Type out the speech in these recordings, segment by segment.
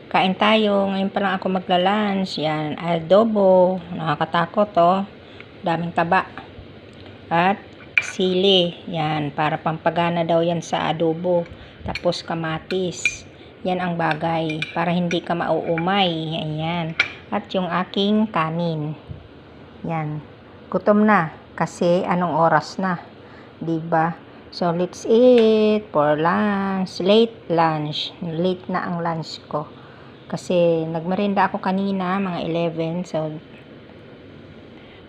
Kain tayo. Ngayon pa lang ako magla-lunch. Yan, adobo. Nakakatakot, oh. Daming taba. At sili. Yan, para pampagana daw yan sa adobo. Tapos kamatis. Yan ang bagay. Para hindi ka mauumay. Ayan. At yung aking kanin. Yan. Gutom na. Kasi anong oras na? Diba? So, let's eat for lunch. Late lunch. Late na ang lunch ko. Kasi, nagmerienda ako kanina, mga 11. So,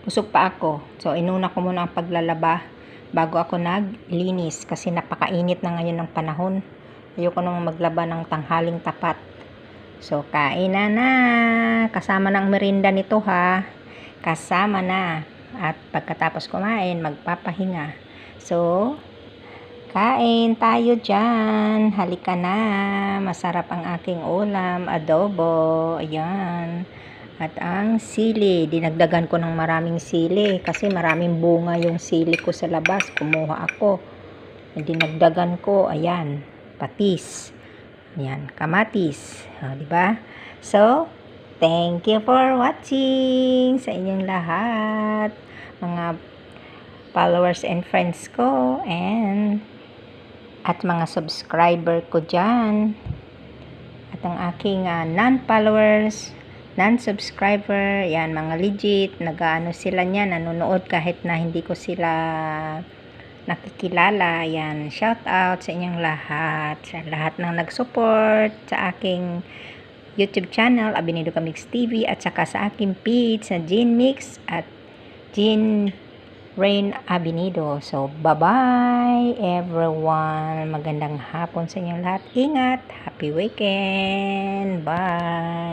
busog pa ako. So, inuna ko muna ang paglalaba bago ako naglinis. Kasi, napakainit na ngayon ng panahon. Ayoko nang maglaba ng tanghaling tapat. So, kain na. Kasama na ang merienda nito, ha. Kasama na. At pagkatapos kumain, magpapahinga. So, kain tayo dyan. Halika na. Masarap ang aking ulam. Adobo. Ayan. At ang sili. Dinagdagan ko ng maraming sili. Kasi maraming bunga yung sili ko sa labas. Kumuha ako. Dinagdagan ko. Ayan. Patis. Ayan. Kamatis. O, diba? So, thank you for watching sa inyong lahat. Mga followers and friends ko. At mga subscriber ko dyan. At ang aking non-followers, non-subscriber, yan, mga legit, nag-ano sila niyan, nanonood kahit na hindi ko sila nakikilala. Yan, shout out sa inyong lahat. Sa lahat ng nag-support sa aking YouTube channel, Abinido Kamix TV, at saka sa aking page sa Jean Mix at Jean Rain Abinido. So, bye-bye everyone. Magandang hapon sa inyong lahat. Ingat. Happy weekend. Bye.